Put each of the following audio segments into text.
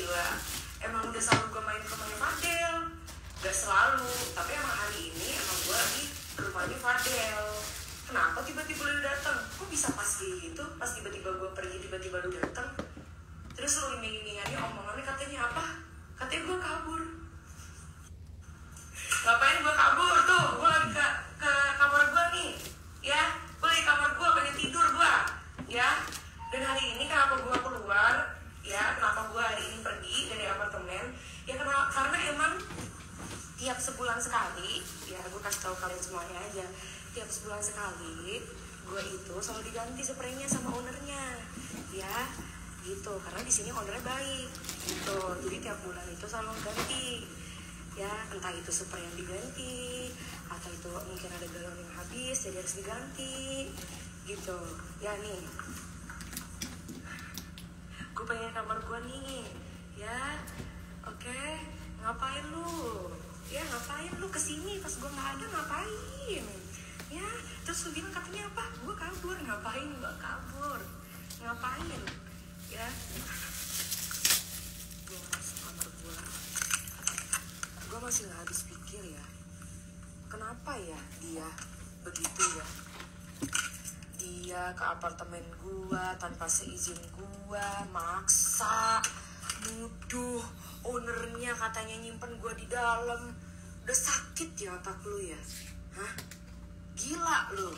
gila. Emang udah selalu gue main ke rumahnya Fadel. Gak selalu, tapi emang hari ini emang gue lagi ke rumahnya Fadel. Kenapa tiba-tiba lu datang? Kok bisa pas gitu? Pas tiba-tiba gue pergi, tiba-tiba lu datang. Terus lu iming-imingannya omongannya katanya apa? Katanya gue kabur. Ngapain gue kabur tuh? Gue lagi ke kamar gue nih. Ya, gue lagi kamar gue, pengen tidur gue. Ya, dan hari ini kenapa gue keluar? Ya, kenapa gue hari ini pergi dari apartemen? Ya karena emang tiap sebulan sekali, ya gue kasih tahu kalian semuanya aja. Tiap sebulan sekali, gue itu selalu diganti spraynya sama ownernya. Ya, gitu. Karena di sini ownernya baik. Gitu. Jadi tiap bulan itu selalu ganti. Ya, entah itu spray yang diganti, atau itu mungkin ada galon yang habis, jadi harus diganti. Gitu. Ya nih. Gue pengen kamar gue nih. Ya, oke. Ngapain lu? Ya ngapain lu kesini pas gue nggak ada, ngapain? Ya terus lu bilang katanya apa? Gue kabur. Ngapain gue kabur? Ngapain? Ya gue masuk kamar gue masih nggak habis pikir ya, kenapa ya dia begitu ya, dia ke apartemen gue tanpa seizin gue, maksa nuduh ownernya katanya nyimpen gue di dalam. Udah sakit ya otak lu ya? Hah? Gila lu.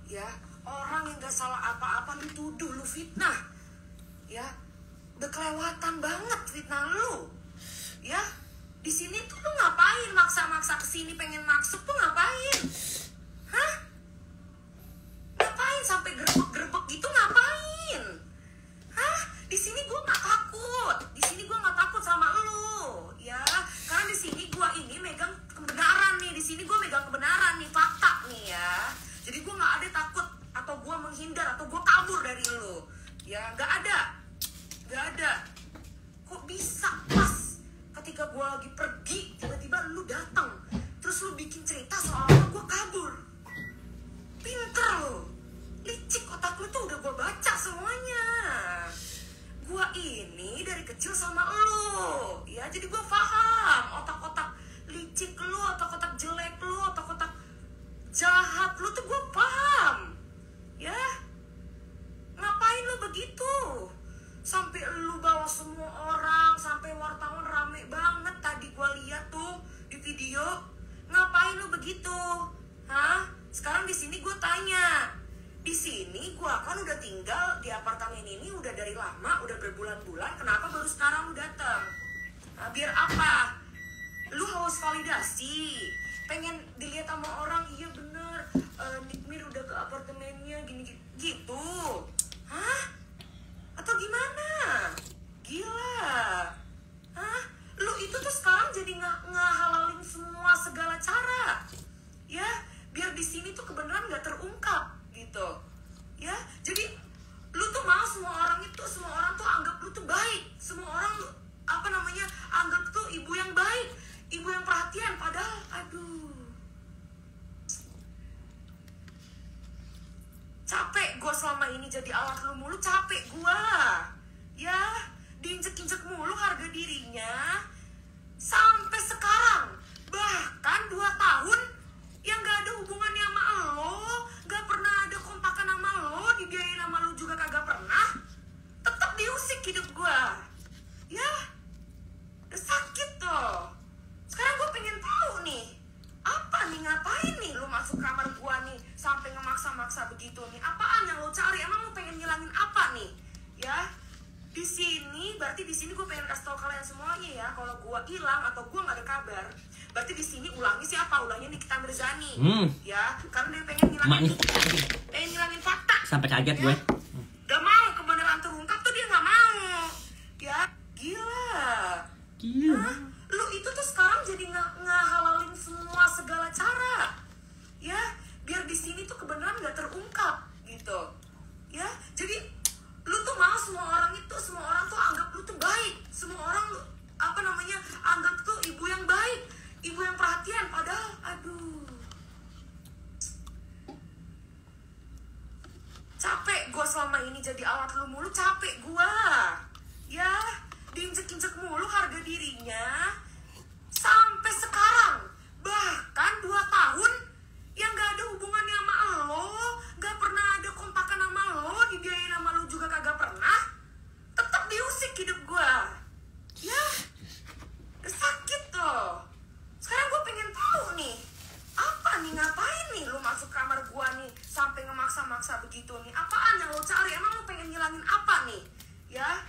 Ya, orang yang gak salah apa-apa lu tuduh, lu fitnah. Ya, udah kelewatan banget fitnah lu. Ya, di sini tuh lu ngapain? Maksa-maksa kesini pengen masuk tuh ngapain? Hah? Ngapain sampai gerbek-gerbek gitu ngapain? Hah? Di sini gue nggak takut. Di sini gue nggak takut sama lu, ya. Karena di sini gue ini megang kebenaran nih. Di sini gue megang kebenaran nih, fakta nih ya. Jadi gue nggak ada takut atau gue menghindar atau gue kabur dari lu, ya. Nggak ada. Kok bisa pas ketika gue lagi pergi tiba-tiba lu datang, terus lu bikin cerita seolah-olah gue kabur. Pinter lu, licik otak lu tuh udah gue baca semuanya. Gue ini dari kecil sama lo, ya, jadi gue paham otak-otak licik lo, otak-otak jelek lo, otak-otak jahat lo tuh gue paham, ya. Ngapain lo begitu? Sampai lo bawa semua orang, sampai wartawan rame banget tadi gue lihat tuh di video. Ngapain lo begitu? Hah? Sekarang di sini gue tanya. Di sini gue kan udah tinggal di apartemen ini udah dari lama, udah berbulan-bulan. Kenapa baru sekarang lu datang? Nah, biar apa? Lu haus validasi, pengen dilihat sama orang. Iya bener, Nikmir udah ke apartemennya gini gitu. Hah? Atau gimana? Gila. Hah? Lu itu tuh sekarang jadi ngehalalin semua segala cara, ya, biar di sini tuh kebenaran nggak terungkap. Gitu, ya. Jadi lu tuh mau semua orang tuh anggap lu tuh baik, semua orang anggap tuh ibu yang baik, ibu yang perhatian. Padahal aduh, capek gue selama ini jadi alat lu mulu. Capek gue, ya, diinjek-injek mulu harga dirinya sampai sekarang, bahkan 2 tahun yang gak ada hubungannya sama lo, gak pernah ada kontakan sama lo, dibiayain sama lo juga kagak pernah, tetap diusik hidup gue, ya. Udah sakit tuh. Sekarang gue pengen tahu nih, apa nih, ngapain nih lo masuk kamar gue nih sampai ngemaksa-maksa begitu nih? Apaan yang lo cari? Emang lo pengen ngilangin apa nih, ya? Di sini, berarti di sini gue pengen kasih tau kalian semuanya ya, kalau gue hilang atau gue nggak ada kabar, berarti di sini ulangnya siapa? Ulangnya Nikita Mirzani, ya, karena dia pengen ngilangin fakta. Sampai kaget ya? Gue. Gak mau kebenaran terungkap tuh, dia nggak mau, ya. Gila. Hah? Lu itu tuh sekarang jadi ngehalalin semua segala cara, ya, biar di sini tuh kebenaran nggak terungkap, gitu, ya. Jadi lu tuh mau semua orang tuh anggap lu tuh baik, semua orang lu anggap tuh ibu yang baik, ibu yang perhatian. Padahal aduh, capek gue selama ini jadi alat lu mulu. Capek gue, ya, diinjek-injek mulu Ya,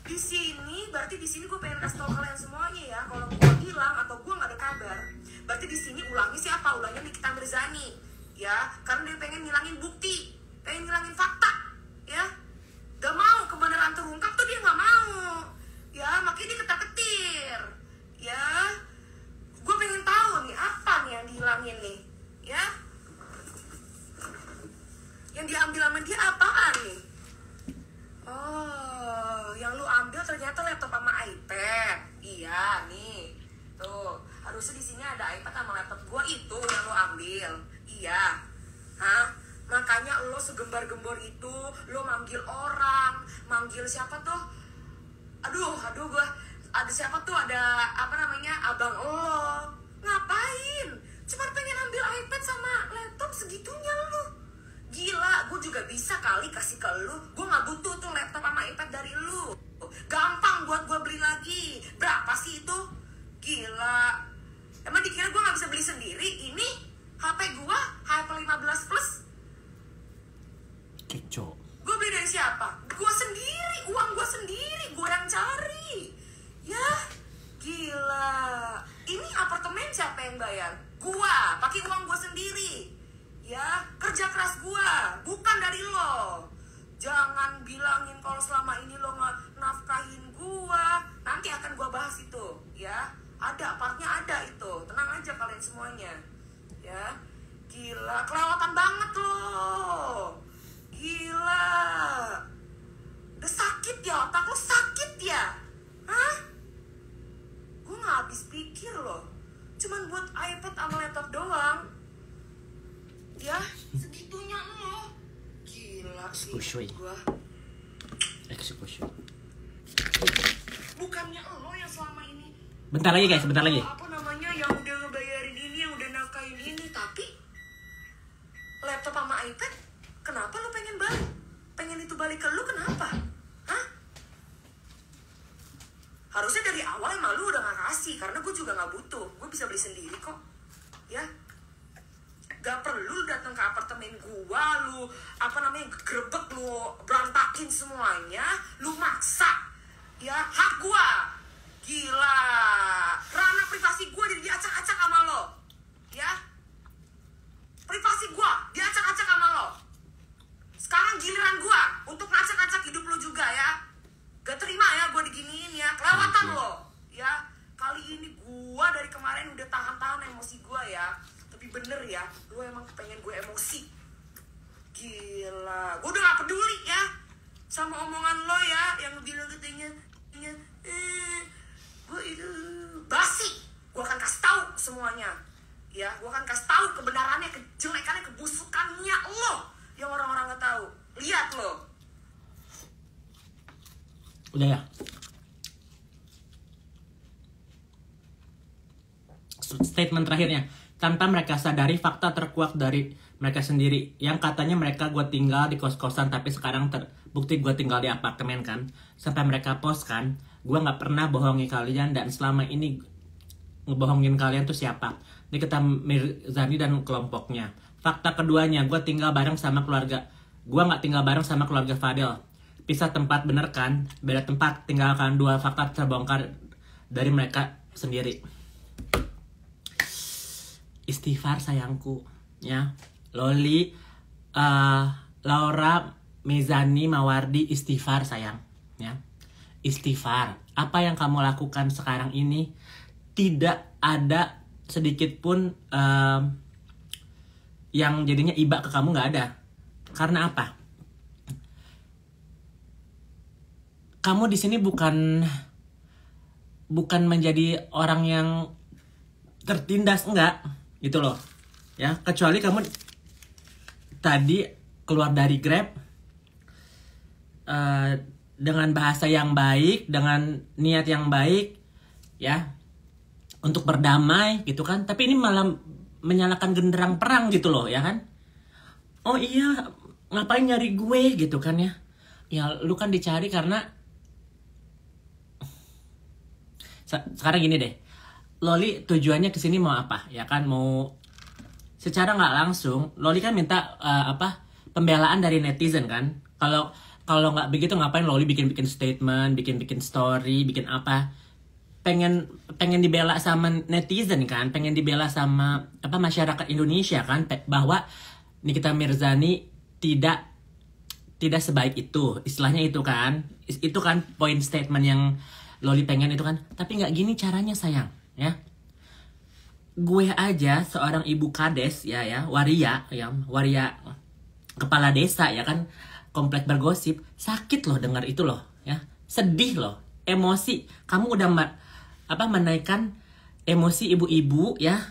di sini berarti di sini gue pengen kasih tau kalian semuanya ya, kalau gue hilang atau gue nggak ada kabar, berarti di sini ulangnya siapa? Ulangnya Nikita Mirzani, ya, karena dia pengen ngilangin bukti, pengen ngilangin fakta, ya, gak mau kebenaran terungkap tuh dia nggak mau, ya, makanya dia ketar-ketir, ya, gue pengen tahu nih apa nih yang dihilangin nih, ya, yang diambil sama dia apaan nih? Oh, yang lu ambil ternyata laptop sama iPad. Iya, nih. Tuh, harusnya di sini ada iPad sama laptop gua itu yang lu ambil. Iya. Hah? Makanya lo segembar-gembor itu, lo manggil orang, manggil siapa tuh? Aduh, gua ada siapa tuh? Ada apa namanya? Abang lo. Ngapain? Cuma pengen ambil iPad sama laptop segitunya lo. Gila, gue juga bisa kali kasih ke lu. Gue gak butuh tuh laptop sama iPad dari lu. Gampang buat gue beli lagi. Berapa sih itu? Gila. Emang dikira gue gak bisa beli sendiri? Ini HP gue, HP 15 Plus. Keco. Gue beli dari siapa? Gue sendiri, uang gue sendiri. Gue yang cari. Ya, gila. Ini apartemen siapa yang bayar? Gue, pakai uang gue sendiri. Ya, kerja keras gua, bukan dari lo. Jangan bilangin kalau selama ini lo nggak nafkahin gua. Nanti akan gua bahas itu, ya. Ada, partnya ada itu. Tenang aja kalian semuanya. Ya, gila, kelewatan banget lo. Gila. Udah sakit ya, otak lo sakit ya? Hah? Gua nggak habis pikir lo. Cuman buat iPad sama laptop doang. Ya, segitunya lo. Gila sih gua. Eksekusi. Bukannya lo yang selama ini. Bentar lagi guys, bentar lagi. Apa namanya yang udah ngebayarin ini, yang udah nafkahin ini, tapi laptop sama iPad, kenapa lo pengen balik? Pengen itu balik ke lo kenapa? Hah? Harusnya dari awal emang lo udah gak kasih, karena gue juga gak butuh. Gue bisa beli sendiri kok. Ya. Gak perlu datang ke apartemen gua, lu apa namanya grebek, lu berantakin semuanya, lu maksa, ya hak gua, gila, ranah privasi gua jadi diacak-acak sama lo, ya, privasi gua diacak-acak sama lo, sekarang giliran gua untuk ngacak-acak hidup lo juga ya, gak terima ya gua diginiin ya, kelewatan lo, ya, kali ini gua dari kemarin udah tahan-tahan emosi gua ya. Tapi bener ya, lu emang pengen gue emosi. Gila, gue udah gak peduli ya sama omongan lo ya, yang bilang katanya gue itu basi. Gue akan kasih tahu semuanya. Ya, gue akan kasih tahu kebenarannya, kejelekannya, kebusukannya lo yang orang-orang gak tahu. Lihat lo. Udah ya. Statement terakhirnya. Tanpa mereka sadari fakta terkuak dari mereka sendiri. Yang katanya mereka gue tinggal di kos-kosan, tapi sekarang terbukti gue tinggal di apartemen kan. Sampai mereka post kan, gue gak pernah bohongi kalian, dan selama ini ngebohongin kalian tuh siapa? Nikita Mirzani dan kelompoknya. Fakta keduanya, gue tinggal bareng sama keluarga. Gue gak tinggal bareng sama keluarga Fadel. Pisah tempat, bener kan? Beda tempat, tinggalkan. Dua fakta terbongkar dari mereka sendiri. Istighfar sayangku, ya. Loli, Laura, Mezani, Mawardi, istighfar sayang, ya. Istighfar. Apa yang kamu lakukan sekarang ini tidak ada sedikit pun yang jadinya iba ke kamu, nggak ada. Karena apa? Kamu di sini bukan menjadi orang yang tertindas, enggak. Gitu loh, ya, kecuali kamu tadi keluar dari Grab dengan bahasa yang baik, dengan niat yang baik, ya, untuk berdamai gitu kan. Tapi ini malah menyalakan genderang perang gitu loh, ya kan. Oh iya, ngapain nyari gue gitu kan ya. Ya lu kan dicari karena sekarang gini deh, Loli tujuannya kesini mau apa, ya kan? Mau secara nggak langsung, Loli kan minta pembelaan dari netizen kan. Kalau Kalau nggak begitu ngapain Loli bikin statement, bikin story, bikin apa? Pengen dibela sama netizen kan, pengen dibela sama apa masyarakat Indonesia kan, bahwa Nikita Mirzani tidak sebaik itu, istilahnya itu kan poin statement yang Loli pengen itu kan. Tapi nggak gini caranya sayang, ya. Gue aja seorang ibu kades ya waria kepala desa ya kan, komplek bergosip, sakit loh dengar itu loh ya, sedih loh, emosi. Kamu udah menaikkan emosi ibu-ibu ya,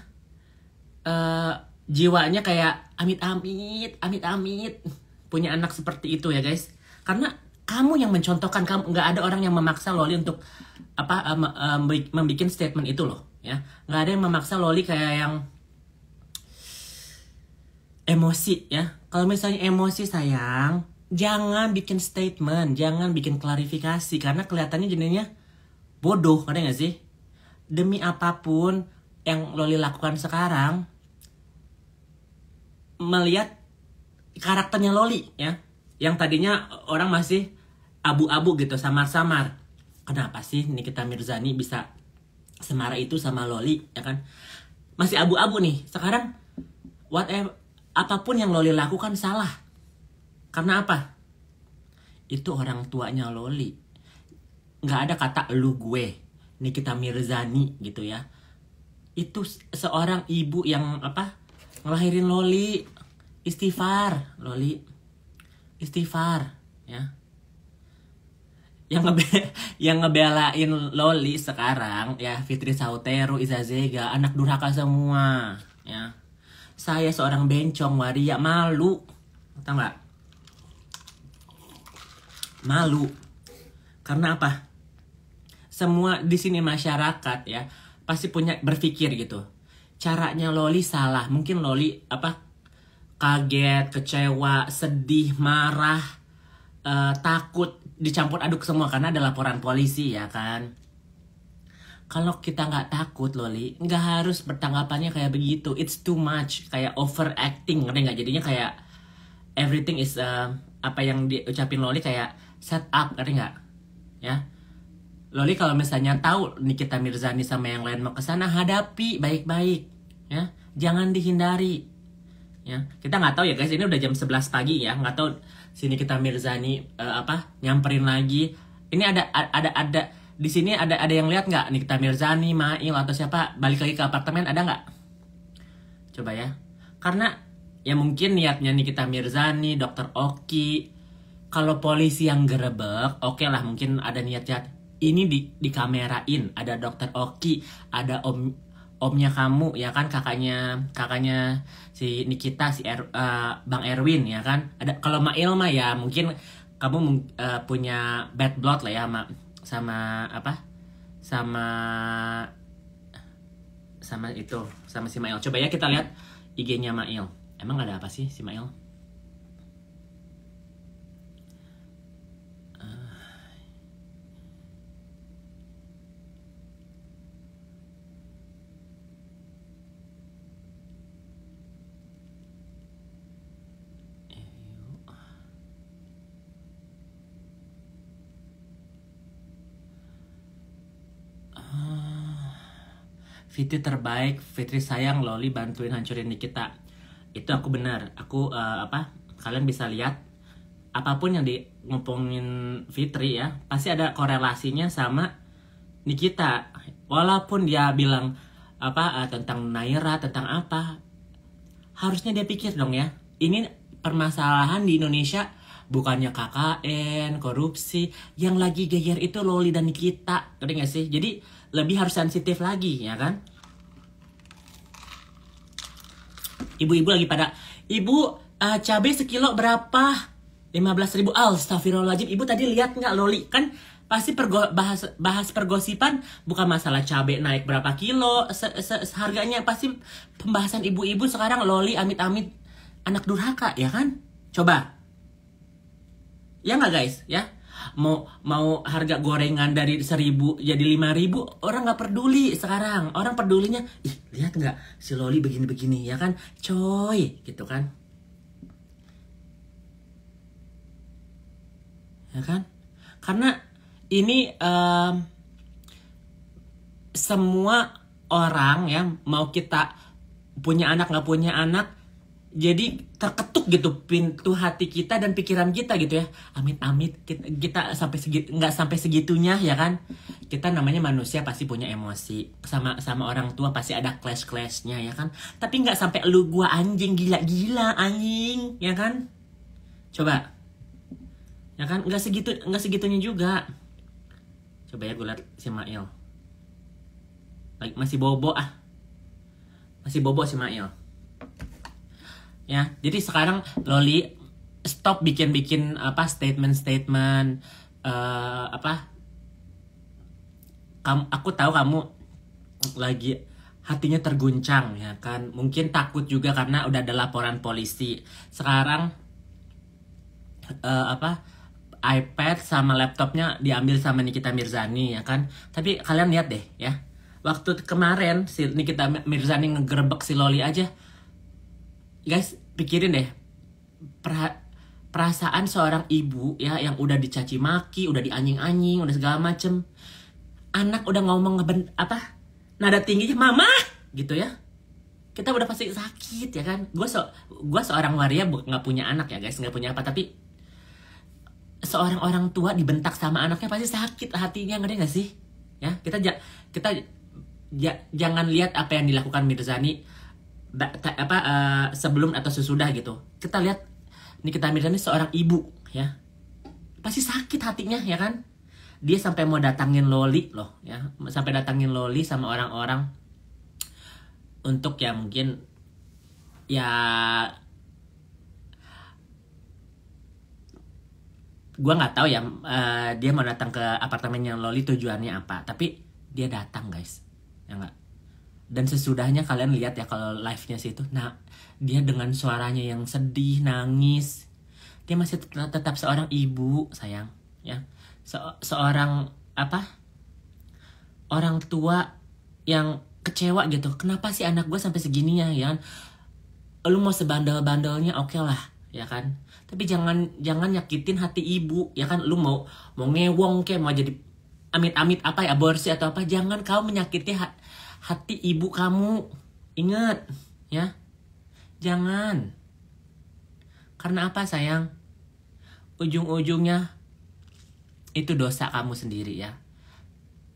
jiwanya kayak amit-amit punya anak seperti itu ya guys. Karena kamu yang mencontohkan, kamu nggak ada orang yang memaksa Loli untuk membuat statement itu loh ya. Nggak ada yang memaksa Loli kayak yang emosi ya. Kalau misalnya emosi sayang, jangan bikin statement, jangan bikin klarifikasi, karena kelihatannya jadinya bodoh, ada nggak sih? Demi apapun yang Loli lakukan sekarang, melihat karakternya Loli ya, yang tadinya orang masih abu-abu gitu, samar-samar. Kenapa sih Nikita Mirzani bisa semarah itu sama Loli ya kan? Masih abu-abu nih. Sekarang apapun yang Loli lakukan salah. Karena apa? Itu orang tuanya Loli. Nggak ada kata lu gue, Nikita Mirzani gitu ya. Itu seorang ibu yang ngelahirin Loli. Istighfar Loli, istighfar ya. Yang ngebelain Loli sekarang ya Fitri Sautero, Iza Zega, anak durhaka semua ya. Saya seorang bencong waria, malu, tahu nggak? Malu. Karena apa? Semua di sini masyarakat ya pasti punya berpikir gitu. Caranya Loli salah. Mungkin Loli kaget, kecewa, sedih, marah, takut, dicampur aduk semua karena ada laporan polisi ya kan. Kalau kita nggak takut Loli, nggak harus bertanggapannya kayak begitu. It's too much, kayak overacting, ngerti nggak? Jadinya kayak everything is apa yang diucapin Loli kayak set up, ngerti nggak? Ya, Loli kalau misalnya tahu Nikita Mirzani sama yang lain mau kesana, hadapi baik-baik, ya, jangan dihindari. Ya, kita nggak tahu ya guys, ini udah jam 11 pagi ya, nggak tahu sini kita Mirzani nyamperin lagi. Ini ada di sini ada yang lihat nggak Nikita Mirzani, Mail atau siapa balik lagi ke apartemen, ada nggak? Coba ya, karena ya mungkin niatnya Nikita Mirzani, Dokter Oki, kalau polisi yang gerebek, oke lah mungkin ada niat ini di kamerain, ada Dokter Oki, ada omnya kamu ya kan, kakaknya si Nikita, Bang Erwin ya kan. Ada kalau Mail mah ya mungkin kamu punya bad blood lah ya sama si Mail. Coba ya kita lihat IG-nya Mail. Emang ada apa sih si Mail? Fitri terbaik, Fitri sayang, Loli bantuin hancurin Nikita. Itu aku benar. Aku kalian bisa lihat apapun yang ngomongin Fitri ya, pasti ada korelasinya sama Nikita. Walaupun dia bilang tentang Naira, tentang apa, harusnya dia pikir dong ya. Ini permasalahan di Indonesia bukannya KKN, korupsi, yang lagi geger itu Loli dan Nikita, ngerti gak sih? Jadi lebih harus sensitif lagi ya kan. Ibu-ibu lagi pada, ibu cabai sekilo berapa? 15.000. Astagfirullahaladzim. Ibu tadi lihat nggak Loli? Kan pasti bahas pergosipan bukan masalah cabai naik berapa kilo harganya, pasti pembahasan ibu-ibu sekarang Loli amit-amit anak durhaka ya kan. Coba ya nggak guys ya, mau harga gorengan dari 1.000 jadi 5.000, orang nggak peduli sekarang. Orang pedulinya, ih lihat nggak si Loli begini-begini ya kan, coy gitu kan. ya kan? Karena ini semua orang ya, mau kita punya anak nggak punya anak, jadi terketuk gitu pintu hati kita dan pikiran kita gitu ya. Amit-amit kita sampai nggak sampai segitunya ya kan. Kita namanya manusia pasti punya emosi. Sama orang tua pasti ada clash-clashnya ya kan. Tapi nggak sampai lu gua anjing gila-gila anjing ya kan. Coba. Ya kan nggak segitunya juga. Coba ya gue liat si Mail. Masih bobo ah. Masih bobo si Mail. Ya, jadi sekarang Loli stop bikin statement aku tahu kamu lagi hatinya terguncang ya kan, mungkin takut juga karena udah ada laporan polisi. Sekarang iPad sama laptopnya diambil sama Nikita Mirzani ya kan. Tapi kalian lihat deh ya, waktu kemarin si Nikita Mirzani ngegerebek si Loli aja. Guys, pikirin deh perasaan seorang ibu ya yang udah dicaci maki, udah dianjing-anjing, udah segala macem. Anak udah ngomong nada tingginya mama gitu ya. Kita udah pasti sakit ya kan. Gue seorang waria nggak punya anak ya guys, nggak punya apa, tapi seorang orang tua dibentak sama anaknya pasti sakit hatinya, ngerti nggak sih? Ya kita jangan lihat apa yang dilakukan Mirzani sebelum atau sesudah gitu. Kita lihat Nikita Mirzani seorang ibu ya, pasti sakit hatinya ya kan. Dia sampai mau datangin Loli loh ya, sampai datangin Loli sama orang-orang untuk ya mungkin ya gue nggak tahu ya dia mau datang ke apartemennya Loli tujuannya apa, tapi dia datang guys ya nggak. Dan sesudahnya kalian lihat ya kalau live-nya situ, nah dia dengan suaranya yang sedih, nangis, dia masih tetap seorang ibu sayang ya, seorang orang tua yang kecewa gitu. Kenapa sih anak gue sampai segininya ya? Lu mau sebandel-bandelnya oke lah ya kan, tapi jangan nyakitin hati ibu ya kan. Lu mau ngewong kayak mau jadi amit-amit aborsi atau apa, jangan kau menyakiti hati ibu kamu. Ingat ya, jangan. Karena apa sayang, ujung-ujungnya itu dosa kamu sendiri ya.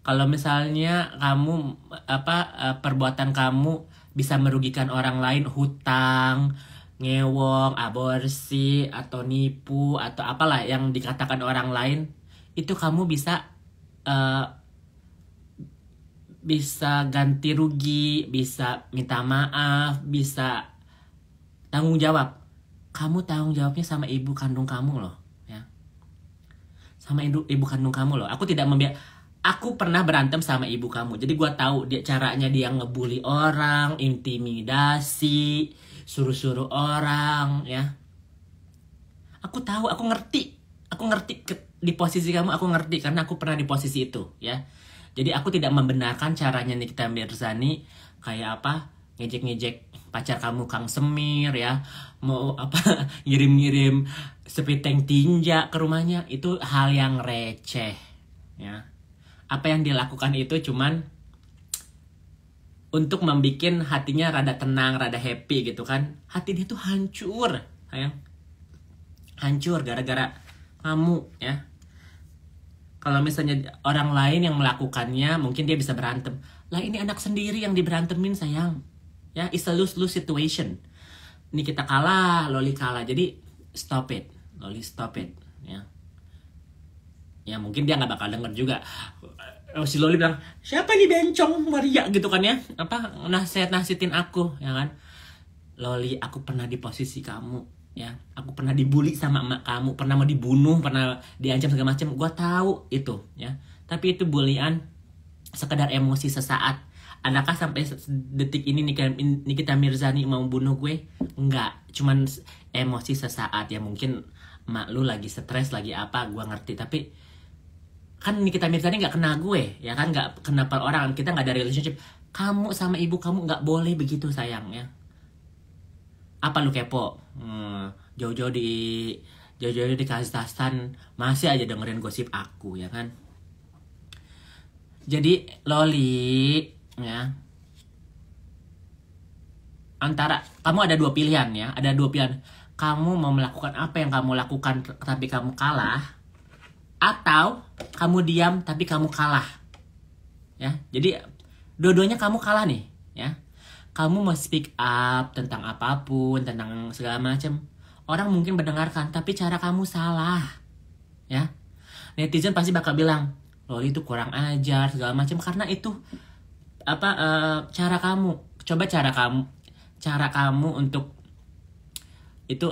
Kalau misalnya kamu perbuatan kamu bisa merugikan orang lain, hutang, ngewong, aborsi, atau nipu, atau apalah yang dikatakan orang lain, itu kamu bisa ganti rugi, bisa minta maaf, bisa tanggung jawab. Kamu tanggung jawabnya sama ibu kandung kamu loh ya. Sama ibu kandung kamu loh. Aku pernah berantem sama ibu kamu. Jadi gue tahu caranya dia ngebully orang, intimidasi, suruh-suruh orang ya. Aku tahu, aku ngerti di posisi kamu, aku ngerti karena aku pernah di posisi itu ya. Jadi aku tidak membenarkan caranya Nikita Mirzani kayak ngejek-ngejek pacar kamu Kang Semir ya, mau ngirim-ngirim sepiteng tinja ke rumahnya, itu hal yang receh ya. Apa yang dilakukan itu cuman untuk membikin hatinya rada tenang, rada happy gitu kan. Hati dia tuh hancur sayang, hancur gara-gara kamu ya. Kalau misalnya orang lain yang melakukannya, mungkin dia bisa berantem. Lah ini anak sendiri yang diberantemin sayang. Ya, it's a lose-lose situation. Ini kita kalah, Loli kalah. Jadi stop it, Loli stop it. Ya, ya mungkin dia nggak bakal denger juga. Si Loli bilang, siapa nih bencong Maria gitu kan ya? Nasihatin aku, ya kan? Loli, aku pernah di posisi kamu. Ya, aku pernah dibully sama emak kamu, pernah mau dibunuh, pernah diancam segala macam. Gua tahu itu, ya. Tapi itu bulian sekedar emosi sesaat. Adakah sampai detik ini Nikita Mirzani mau bunuh gue? Enggak, cuman emosi sesaat ya. Mungkin emak lu lagi stres, lagi apa, gua ngerti. Tapi kan Nikita Mirzani nggak kena gue, ya kan, nggak kena per orang. Kita nggak ada relationship. Kamu sama ibu kamu nggak boleh begitu sayang ya. Apa lu kepo? Jauh-jauh Jauh-jauh di Kazakhstan masih aja dengerin gosip aku, ya kan. Jadi Loli, ya, antara kamu ada dua pilihan, ya, ada dua pilihan. Kamu mau melakukan apa yang kamu lakukan tapi kamu kalah, atau kamu diam tapi kamu kalah, ya. Jadi dua-duanya kamu kalah nih, ya. Kamu mau speak up tentang apapun, tentang segala macam, orang mungkin mendengarkan, tapi cara kamu salah, ya. Netizen pasti bakal bilang, Loli itu kurang ajar segala macam, karena itu cara kamu. Coba cara kamu untuk itu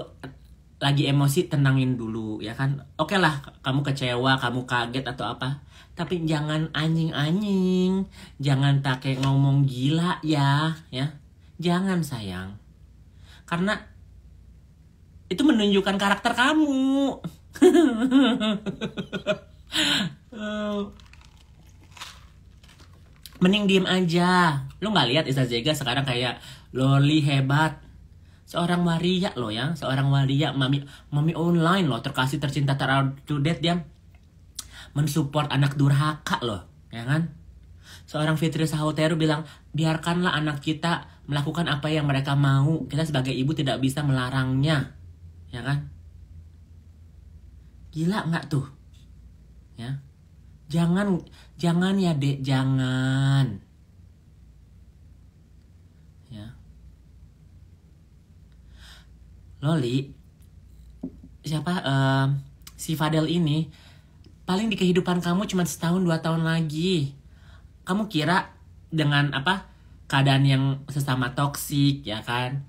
lagi emosi, tenangin dulu, ya kan. Oke lah, kamu kecewa, kamu kaget atau apa, tapi jangan anjing-anjing, jangan pakai ngomong gila, ya. Jangan, sayang, karena itu menunjukkan karakter kamu. Mending diem aja. Lu nggak lihat Iza Zega sekarang kayak Loli hebat, seorang waria loh, ya, seorang waria, mami online loh, terkasih, tercinta, terupdate, dia mensupport anak durhaka loh, ya kan. Seorang Fitri Sahuteru bilang, biarkanlah anak kita melakukan apa yang mereka mau, kita sebagai ibu tidak bisa melarangnya, ya kan. Gila nggak tuh, ya. Jangan ya dek, jangan, ya. Loli, si Fadel ini paling di kehidupan kamu cuma setahun 2 tahun lagi. Kamu kira dengan keadaan yang sesama toksik, ya kan,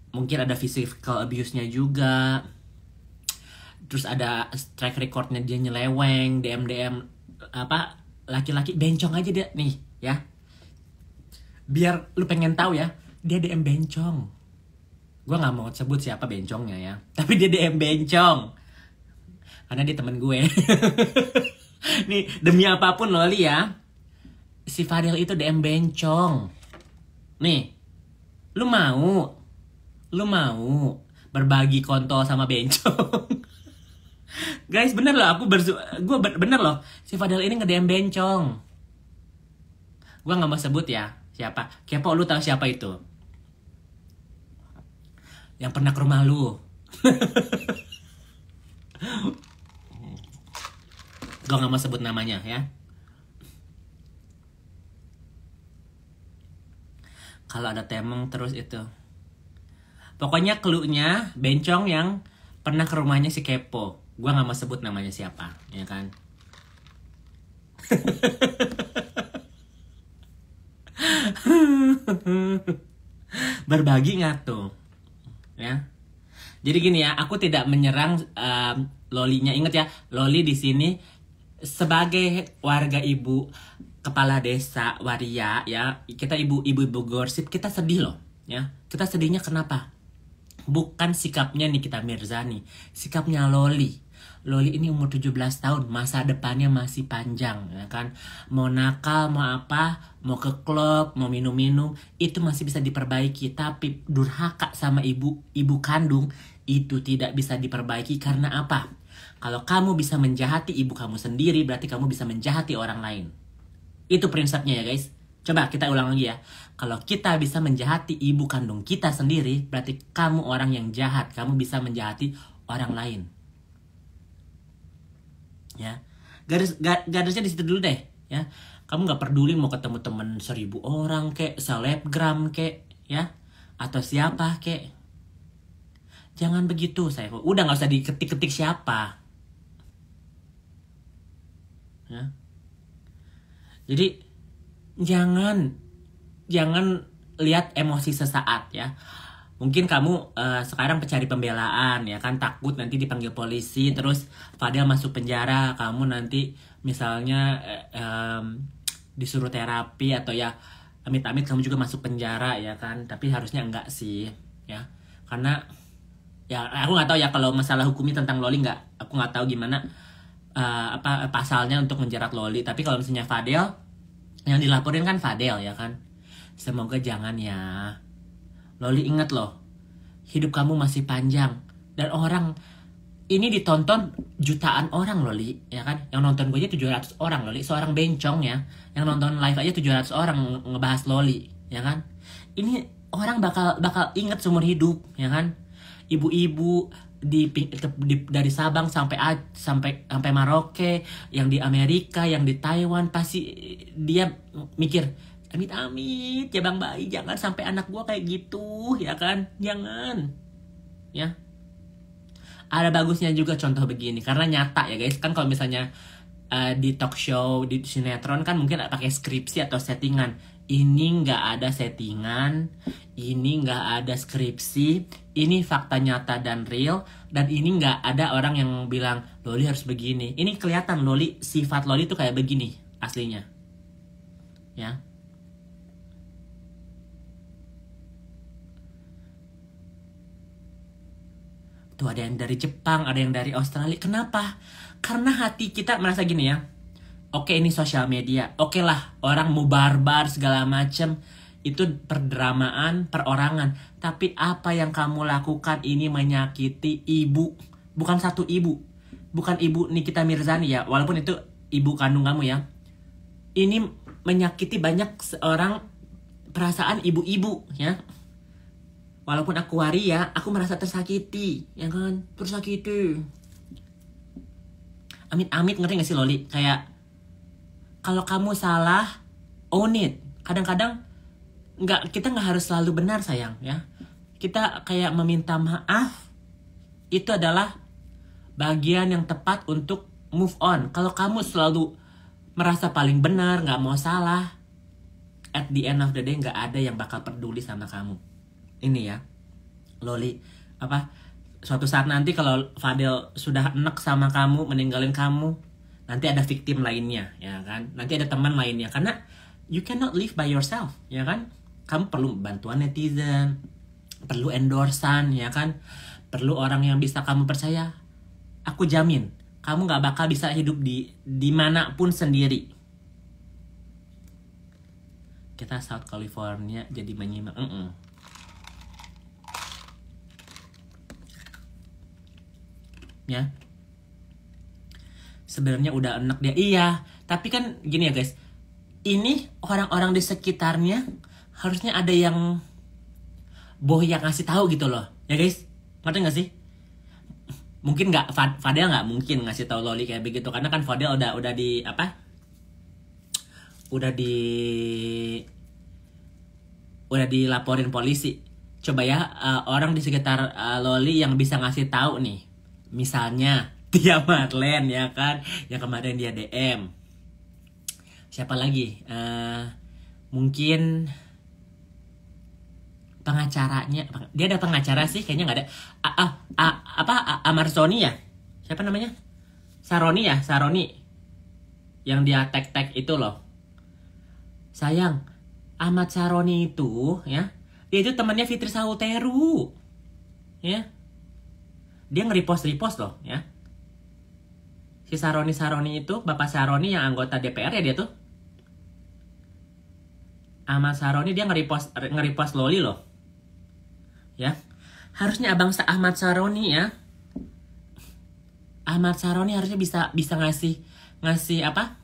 mungkin ada physical abuse-nya juga, terus ada track record-nya dia nyeleweng, DM laki-laki, bencong aja dia nih, ya. Biar lu pengen tahu, ya, dia DM bencong. Gue nggak mau sebut siapa bencongnya, ya, tapi dia DM bencong karena dia temen gue. Nih, demi apapun Loli, ya, si Fadel itu DM bencong. Nih, lu mau berbagi kontol sama bencong? Guys, bener loh, bener loh, si Fadel ini nge-DM bencong. Gue nggak mau sebut, ya, siapa. Kepo, lu tahu siapa itu? Yang pernah ke rumah lu. Gue gak mau sebut namanya, ya. Kalau ada temeng terus itu. Pokoknya clue-nya bencong yang pernah ke rumahnya si Kepo. Gue gak mau sebut namanya siapa, ya kan. Berbagi gak tuh, ya. Jadi gini, ya, aku tidak menyerang Lolinya. Ingat, ya, Loli di sini sebagai warga ibu, kepala desa waria, ya, kita ibu gosip, kita sedih loh, ya. Kita sedihnya kenapa? Bukan sikapnya Nikita Mirzani, sikapnya Loli. Loli ini umur 17 tahun, masa depannya masih panjang, ya kan. Mau nakal, mau apa, mau ke klub, mau minum-minum, itu masih bisa diperbaiki. Tapi durhaka sama ibu kandung, itu tidak bisa diperbaiki. Karena apa? Kalau kamu bisa menjahati ibu kamu sendiri, berarti kamu bisa menjahati orang lain. Itu prinsipnya, ya guys. Coba kita ulang lagi, ya. Kalau kita bisa menjahati ibu kandung kita sendiri, berarti kamu orang yang jahat. Kamu bisa menjahati orang lain, ya. Garisnya di situ dulu deh, ya. Kamu nggak peduli mau ketemu temen 1000 orang kek, selebgram kek, ya, atau siapa kek. Jangan begitu, saya. Udah nggak usah diketik-ketik siapa, ya. Jadi jangan lihat emosi sesaat, ya. Mungkin kamu sekarang pencari pembelaan, ya kan, takut nanti dipanggil polisi, terus Fadel masuk penjara, kamu nanti misalnya disuruh terapi, atau ya amit-amit kamu juga masuk penjara, ya kan. Tapi harusnya enggak sih, ya. Karena ya aku nggak tahu, ya, kalau masalah hukumnya tentang Loli, aku nggak tahu gimana pasalnya untuk menjerat Loli. Tapi kalau misalnya Fadel, yang dilaporin kan Fadel, ya kan. Semoga jangan, ya. Loli, ingat loh, hidup kamu masih panjang. Dan orang ini ditonton jutaan orang loh, Li, ya kan? Yang nonton gue aja 700 orang loh, Li. Seorang bencong ya, yang nonton live aja 700 orang ngebahas Loli, ya kan? Ini orang bakal inget seumur hidup, ya kan? Ibu-ibu dari Sabang sampai Maroke, yang di Amerika, yang di Taiwan, pasti dia mikir, amit-amit ya Bang Bai, jangan sampai anak gua kayak gitu, ya kan? Jangan, ya. Ada bagusnya juga contoh begini, karena nyata ya guys. Kan kalau misalnya di talk show, di sinetron kan mungkin pakai skripsi atau settingan. Ini nggak ada settingan, ini nggak ada skripsi, ini fakta nyata dan real, dan ini nggak ada orang yang bilang Loli harus begini. Ini kelihatan Loli, sifat Loli tuh kayak begini aslinya, ya. Tuh ada yang dari Jepang, ada yang dari Australia. Kenapa? Karena hati kita merasa gini ya. Oke, ini sosial media. Oke lah, orang mau barbar segala macem. Itu perdramaan, perorangan. Tapi apa yang kamu lakukan ini menyakiti ibu. Bukan satu ibu. Bukan ibu Nikita Mirzani ya. Walaupun itu ibu kandung kamu ya. Ini menyakiti banyak seorang perasaan ibu-ibu ya. Walaupun aku waria, aku merasa tersakiti, ya kan? Tersakiti. Amit-amit, ngerti gak sih Loli? Kayak, kalau kamu salah, own it. Kadang-kadang, kita nggak harus selalu benar sayang, ya. Kita kayak meminta maaf, itu adalah bagian yang tepat untuk move on. Kalau kamu selalu merasa paling benar, nggak mau salah, at the end of the day, nggak ada yang bakal peduli sama kamu. Ini ya, Loli, suatu saat nanti kalau Fadel sudah enek sama kamu, meninggalin kamu, nanti ada victim lainnya, ya kan? Nanti ada teman lainnya, karena you cannot live by yourself, ya kan? Kamu perlu bantuan netizen, perlu endorsan, ya kan? Perlu orang yang bisa kamu percaya. Aku jamin, kamu gak bakal bisa hidup di manapun sendiri. Kita South California jadi menyimak. Ya, sebenarnya udah enak dia. Iya, tapi kan gini ya guys, ini orang-orang di sekitarnya harusnya ada yang yang ngasih tahu gitu loh, ya guys. Ngerti nggak sih? Mungkin nggak, Fadel nggak mungkin ngasih tahu Loli kayak begitu, karena kan Fadel udah dilaporin polisi. Coba ya, orang di sekitar Loli yang bisa ngasih tahu nih. Misalnya Tia Marlen, ya kan, yang kemarin dia DM. Siapa lagi? Mungkin pengacaranya. Dia ada pengacara sih, kayaknya nggak ada. Amar Sony ya? Siapa namanya? Saroni. Yang dia tag itu loh. Sayang, Ahmad Saroni itu, ya, dia itu temannya Fitri Sauteru, ya. Dia nge-repost loh, ya. Si Saroni itu, Bapak Saroni yang anggota DPR ya dia tuh. Ahmad Saroni dia nge-repost Loli loh. Ya. Harusnya Abang Ahmad Saroni ya. Ahmad Saroni harusnya bisa ngasih apa?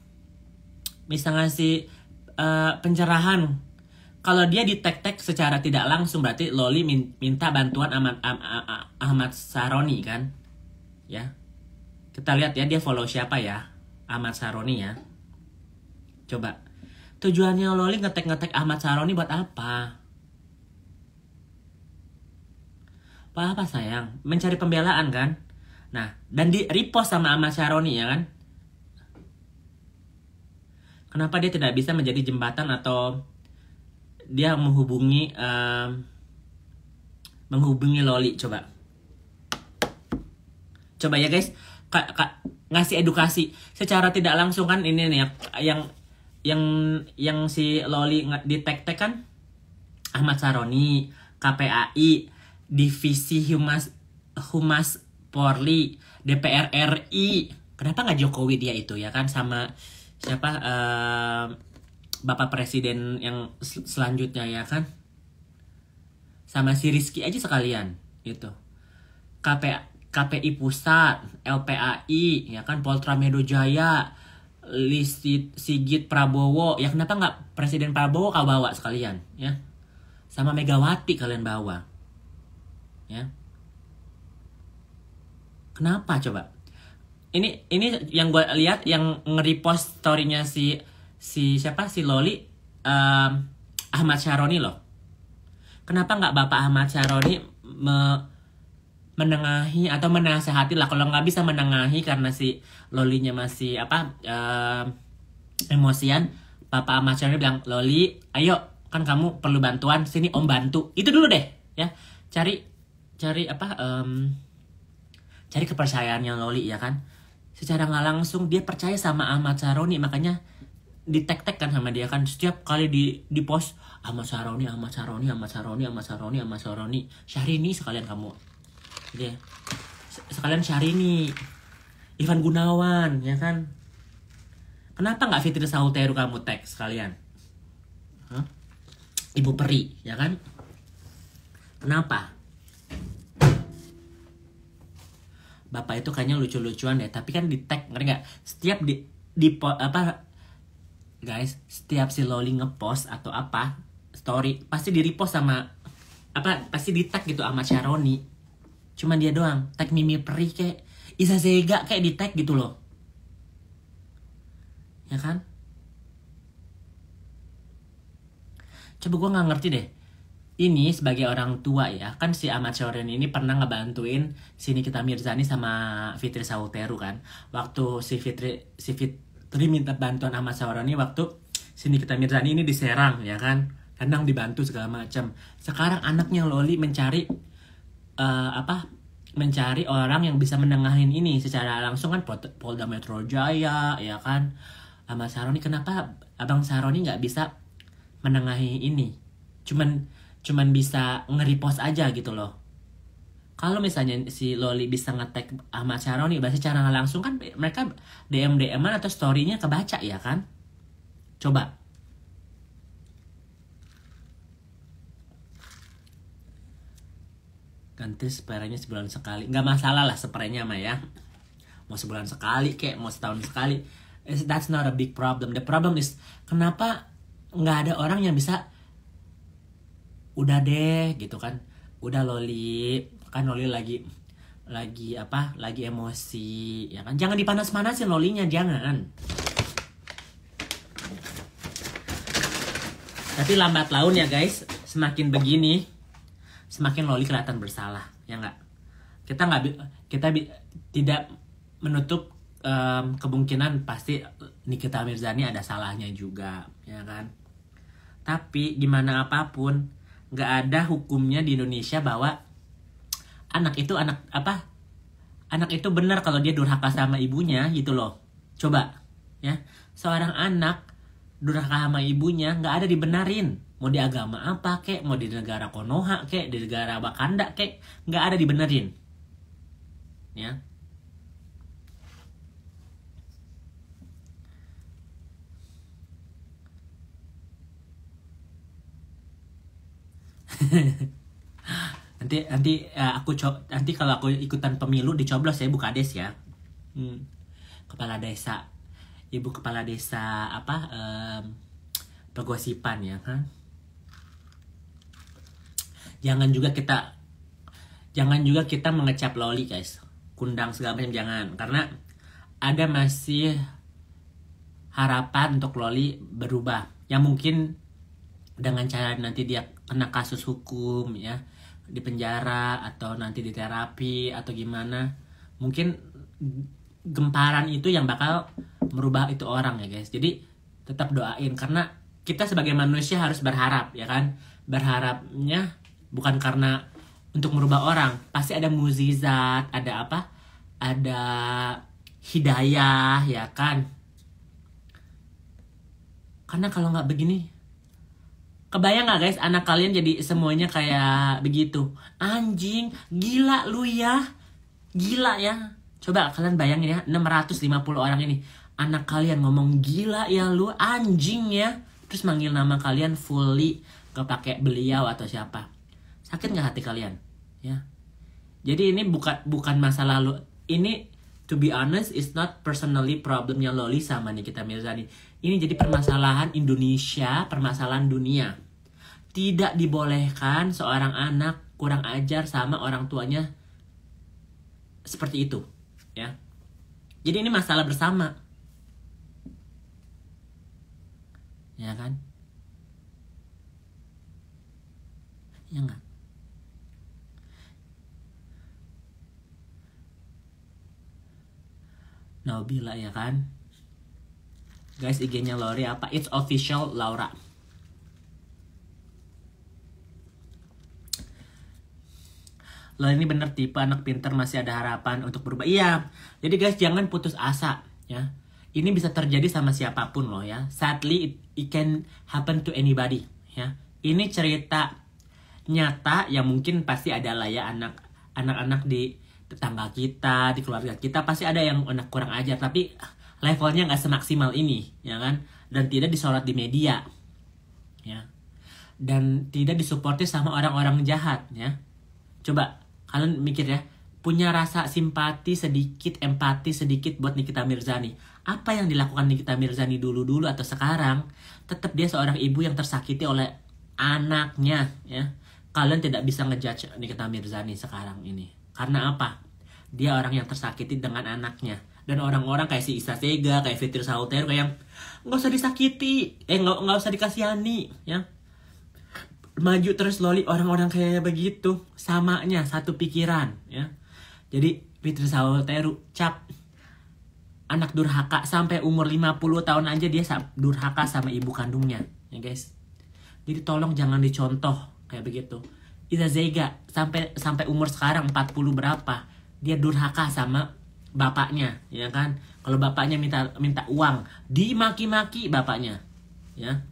Bisa ngasih pencerahan. Kalau dia di tag secara tidak langsung, berarti Loli minta bantuan Ahmad Saroni kan, ya. Kita lihat ya, dia follow siapa ya, Ahmad Saroni ya. Coba, tujuannya Loli ngetek Ahmad Saroni buat apa? Apa sayang? Mencari pembelaan kan? Nah, dan di repost sama Ahmad Saroni ya kan? Kenapa dia tidak bisa menjadi jembatan atau dia menghubungi Loli? Coba ya guys, ngasih edukasi secara tidak langsung kan. Ini nih yang si Loli di tag kan Ahmad Saroni, KPAI, Divisi Humas Polri, DPR RI. Kenapa nggak Jokowi dia itu ya kan, sama siapa Bapak Presiden yang selanjutnya ya kan, sama si Rizky aja sekalian gitu. KPI Pusat, LPAI, ya kan, Poltra Metro Jaya, Sigit Prabowo. Ya kenapa nggak Presiden Prabowo kau bawa sekalian, ya? Sama Megawati kalian bawa, ya? Kenapa coba? Ini yang gue lihat yang nge-repost story-nya si siapa, si Loli, Ahmad Syaroni loh. Kenapa nggak Bapak Ahmad Syaroni menengahi atau menasehati lah, kalau nggak bisa menengahi karena si Lolinya masih emosian, Bapak Ahmad Syaroni bilang, Loli, ayo, kan kamu perlu bantuan, sini Om bantu. Itu dulu deh, ya. Cari kepercayaannya Loli, ya kan. Secara nggak langsung dia percaya sama Ahmad Syaroni, makanya di-tag kan sama dia kan, setiap kali di post Ahmad Syaroni, Syahrini sekalian kamu, dia sekalian Syahrini, Ivan Gunawan, ya kan. Kenapa nggak Fitri Sauteru kamu tag sekalian? Hah? Ibu Peri, ya kan? Kenapa? Bapak itu kayaknya lucu-lucuan deh, tapi kan di tag, ngerti nggak? Setiap guys, setiap si Loli ngepost atau apa story pasti di repost sama pasti di tag gitu Ahmad Syaroni. Cuman dia doang tag Mimi Peri kayak Isa Zega kayak di tag gitu loh, ya kan? Coba gue nggak ngerti deh. Ini sebagai orang tua, ya kan, si Ahmad Syaroni ini pernah ngebantuin si Nikita Mirzani sama Fitri Sauteru kan. Waktu si Fitri minta bantuan Ahmad Syaroni waktu si Nikita Mirzani ini diserang, ya kan. Kadang dibantu segala macam. Sekarang anaknya Loli mencari mencari orang yang bisa menengahin ini secara langsung kan, Polda Metro Jaya, ya kan. Ahmad Syaroni, kenapa Abang Syaroni nggak bisa menengahi ini? Cuman bisa nge-repost aja gitu loh. Kalau misalnya si Loli bisa nge-tag Ahmad Syaroni, berarti secara langsung kan mereka DM-an atau story-nya kebaca, ya kan? Coba. Ganti spraynya sebulan sekali. Nggak masalah lah spraynya mah, ya. Mau sebulan sekali kayak mau setahun sekali. That's not a big problem. The problem is, kenapa nggak ada orang yang bisa, udah deh gitu kan, udah Loli, kan Loli lagi emosi, ya kan, jangan dipanas-panasin Lolinya, jangan. Tapi lambat laun ya guys, semakin begini semakin Loli kelihatan bersalah, ya nggak? Kita tidak menutup kemungkinan pasti Nikita Mirzani ada salahnya juga, ya kan? Tapi gimana apapun, nggak ada hukumnya di Indonesia bahwa anak itu benar kalau dia durhaka sama ibunya gitu loh. Coba, ya, seorang anak durhaka sama ibunya nggak ada dibenarin. Mau di agama apa kek, mau di negara Konoha kek, di negara Wakanda kek, nggak ada dibenerin, ya. nanti kalau aku ikutan pemilu dicoblos ya, Bu Kades ya. Kepala desa, ibu kepala desa Pegosipan, ya kan. Jangan juga kita mengecap Loli guys, kundang segala macam, jangan, karena ada masih harapan untuk Loli berubah, yang mungkin dengan cara nanti dia kena kasus hukum, ya, di penjara atau nanti di terapi atau gimana, mungkin gemparan itu yang bakal merubah itu orang, ya guys. Jadi tetap doain, karena kita sebagai manusia harus berharap, ya kan. Berharapnya bukan karena untuk merubah orang, pasti ada mukjizat, ada hidayah, ya kan. Karena kalau nggak begini, kebayang gak guys anak kalian jadi semuanya kayak begitu? Anjing, gila lu ya. Gila ya. Coba kalian bayangin ya, 650 orang ini. Anak kalian ngomong gila ya lu, anjing ya. Terus manggil nama kalian fully, gak pakai beliau atau siapa. Sakit gak hati kalian? Ya. Jadi ini bukan masa lalu. Ini to be honest is not personally problemnya Loli sama Nikita Mirzani. Ini jadi permasalahan Indonesia, permasalahan dunia. Tidak dibolehkan seorang anak kurang ajar sama orang tuanya seperti itu, ya. Jadi ini masalah bersama. Ya kan? Ya enggak? Nabila ya kan? Guys, IG-nya Lori apa? It's official Laura. Lo ini bener tipe anak pinter, masih ada harapan untuk berubah. Iya. Jadi guys, jangan putus asa ya. Ini bisa terjadi sama siapapun loh ya. Sadly it can happen to anybody ya. Ini cerita nyata yang mungkin pasti ada lah ya, anak-anak di tetangga kita, di keluarga kita pasti ada yang anak kurang ajar, tapi levelnya nggak semaksimal ini ya kan, dan tidak disorot di media ya, dan tidak disuporti sama orang-orang jahat ya. Coba kalian mikir ya, punya rasa simpati sedikit, empati sedikit buat Nikita Mirzani. Apa yang dilakukan Nikita Mirzani dulu atau sekarang, tetap dia seorang ibu yang tersakiti oleh anaknya ya. Kalian tidak bisa ngejudge Nikita Mirzani sekarang ini. Karena apa? Dia orang yang tersakiti dengan anaknya. Dan orang-orang kayak si Isa Sega, kayak Fitri Sauter, kayak nggak usah disakiti, nggak usah dikasihani ya. Maju terus Loli, orang-orang kayak begitu, samanya satu pikiran ya. Jadi Fitri Sauteru cap anak durhaka sampai umur 50 tahun aja dia durhaka sama ibu kandungnya ya guys. Jadi tolong jangan dicontoh kayak begitu. Iza Zega sampai umur sekarang 40 berapa, dia durhaka sama bapaknya ya kan. Kalau bapaknya minta uang, dimaki-maki bapaknya ya.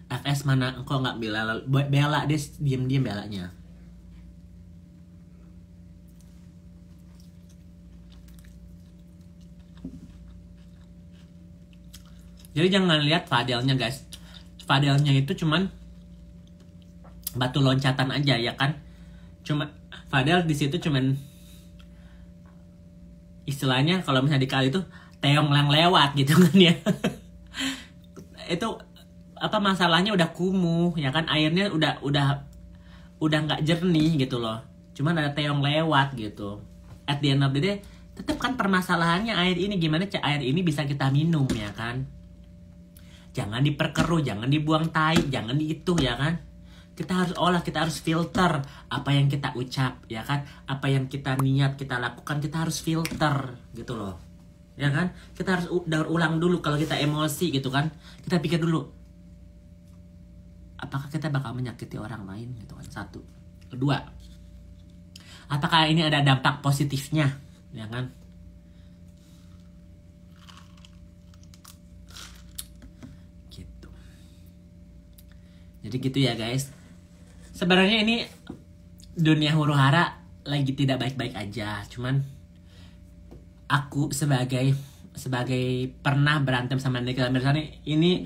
FS mana engkau nggak bela dia diem belanya. Jadi jangan lihat Fadelnya guys. Fadelnya itu cuman batu loncatan aja ya kan. Cuma Fadel di situ cuman istilahnya kalau misalnya dikali itu teong lang lewat gitu kan ya. Itu apa masalahnya udah kumuh ya kan, airnya udah nggak jernih gitu loh. Cuman ada teong lewat gitu. At the end of the day tetap kan permasalahannya air ini, gimana air ini bisa kita minum ya kan. Jangan diperkeruh, jangan dibuang tai, jangan itu ya kan. Kita harus olah, kita harus filter apa yang kita ucap ya kan. Apa yang kita niat kita lakukan, kita harus filter gitu loh. Ya kan? Kita harus daur ulang dulu kalau kita emosi gitu kan. Kita pikir dulu, apakah kita bakal menyakiti orang lain gitu kan. Satu. Kedua, apakah ini ada dampak positifnya ya kan. Gitu. Jadi gitu ya guys. Sebenarnya ini dunia huru hara lagi tidak baik-baik aja. Cuman aku sebagai pernah berantem sama Nikita Mirzani, ini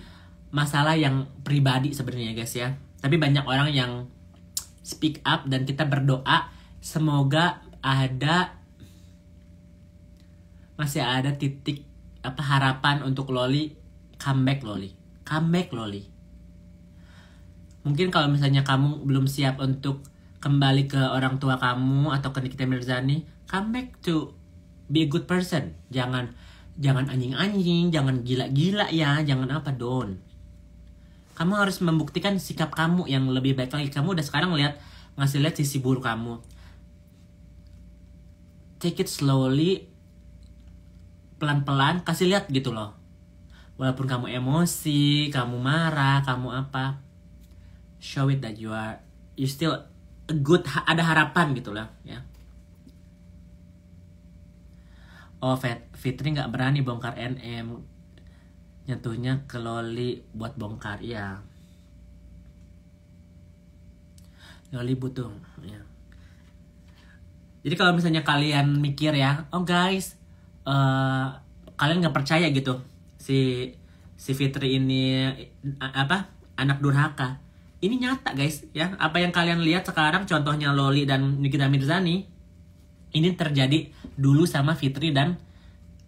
masalah yang pribadi sebenarnya guys ya. Tapi banyak orang yang speak up dan kita berdoa semoga masih ada titik harapan untuk Loli comeback Loli. Mungkin kalau misalnya kamu belum siap untuk kembali ke orang tua kamu atau ke Nikita Mirzani, come back to be a good person. Jangan anjing-anjing, jangan gila-gila ya, jangan don. Kamu harus membuktikan sikap kamu yang lebih baik lagi. Kamu udah sekarang ngasih lihat sisi buruk kamu. Take it slowly, pelan-pelan, kasih lihat gitu loh. Walaupun kamu emosi, kamu marah, kamu apa, show it that you still a good, ada harapan gitu loh ya. Oh, Fitri nggak berani bongkar NM, nyentuhnya ke Loli buat bongkar ya. Loli butuh ya. Jadi kalau misalnya kalian mikir ya, oh guys, kalian nggak percaya gitu si Fitri ini anak durhaka. Ini nyata guys ya. Apa yang kalian lihat sekarang contohnya Loli dan Nikita Mirzani, ini terjadi dulu sama Fitri dan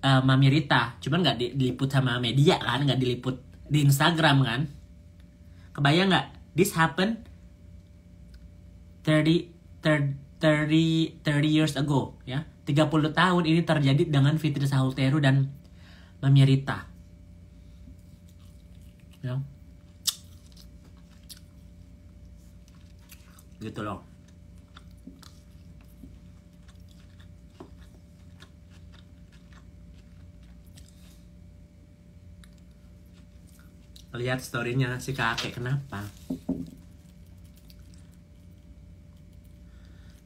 Mami Rita. Cuman gak diliput sama media kan, gak diliput di Instagram kan. Kebayang gak? This happened 30 years ago ya. 30 tahun ini terjadi dengan Fitri Sahulteru dan Mami Rita. Ya. Gitu loh. Lihat storynya si kakek, kenapa?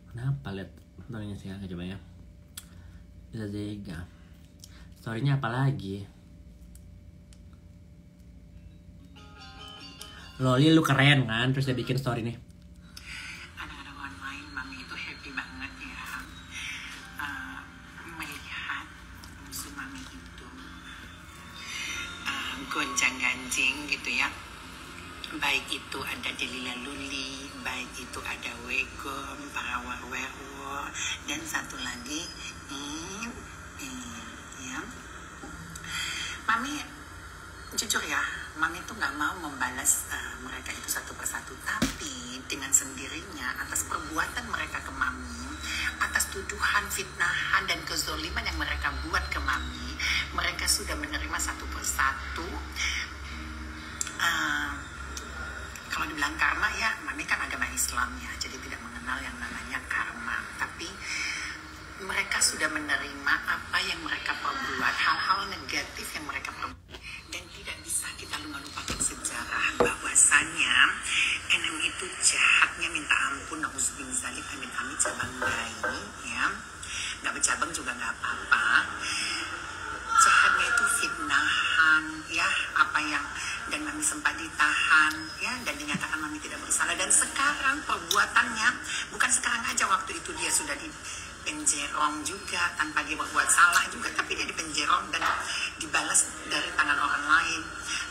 Kenapa lihat storynya si kakek, coba ya. Bisa Zega. Storynya apa lagi? Loli lu keren kan, terus dia bikin story nih. Anak-anak online, Mami itu happy banget ya melihat musuh Mami itu gonjang-ganjing gitu ya. Baik itu ada Delila Luli, baik itu ada Wegom, para werwolf, dan satu lagi ya. Mami jujur ya, Mami tuh nggak mau membalas mereka itu satu persatu, tapi dengan sendirinya atas perbuatan mereka ke Mami, atas tuduhan, fitnahan, dan kezoliman yang mereka buat ke Mami, mereka sudah menerima satu persatu. Kalau dibilang karma ya, Mami kan agama Islam ya, jadi tidak mengenal yang namanya karma, tapi mereka sudah menerima apa yang mereka perbuat, hal-hal negatif yang mereka perbuat. Dan tidak bisa kita lupakan sejarah bahwasannya NM itu jahatnya minta ampun, na'udzubillah zalik, amin cabang bayi ya, nggak bercabang juga nggak apa-apa. Jahatnya itu fitnahan ya, apa yang, dan Mami sempat ditahan ya, dan dinyatakan Mami tidak bersalah. Dan sekarang perbuatannya bukan sekarang aja, waktu itu dia sudah di penjerong juga tanpa dia berbuat salah juga, tapi dia dipenjerong dan dibalas dari tangan orang lain.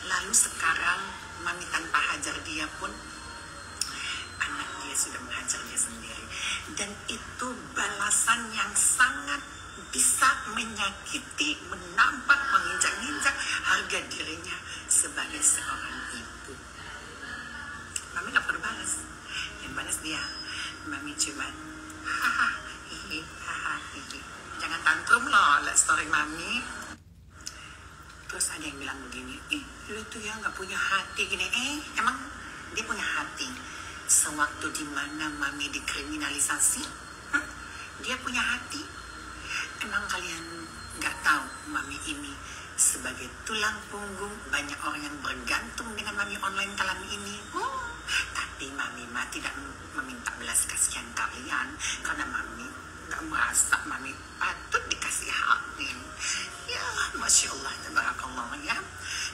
Lalu sekarang Mami tanpa hajar dia pun anak dia sudah menghajar dia sendiri, dan itu balasan yang sangat bisa menyakiti, menampak, menginjak-injak harga dirinya sebagai seorang ibu. Mami gak perlu balas, yang balas dia. Mami cuma haha hihi, haha hihi. Jangan tantrum loh, lihat story Mami. Terus ada yang bilang begini, lu tuh ya gak punya hati gini. Emang dia punya hati sewaktu dimana Mami dikriminalisasi? Dia punya hati? Emang kalian gak tahu Mami ini sebagai tulang punggung banyak orang yang bergantung dengan Mami online kali ini? Tapi Mami mah tidak meminta belas kasihan kalian, karena Mami gak merasa Mami patut dikasih hati. Ya Masya Allah, tabarakallah ya.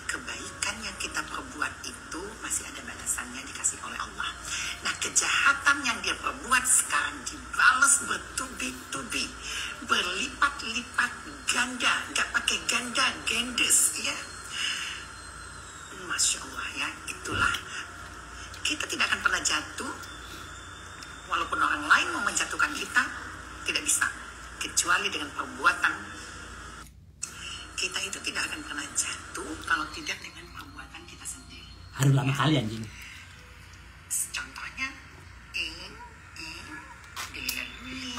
Kebaikan yang kita perbuat itu masih ada balasannya, dikasih oleh Allah. Nah, kejahatan yang dia perbuat sekarang dibalas bertubi-tubi, berlipat-lipat ganda, gak pakai ganda, gendes ya. Masya Allah ya, itulah. Kita tidak akan pernah jatuh, walaupun orang lain mau menjatuhkan kita, tidak bisa. Kecuali dengan perbuatan. Kita itu tidak akan pernah jatuh kalau tidak dengan perbuatan kita sendiri. Harus lama kali anjing. Contohnya, Delila Luli,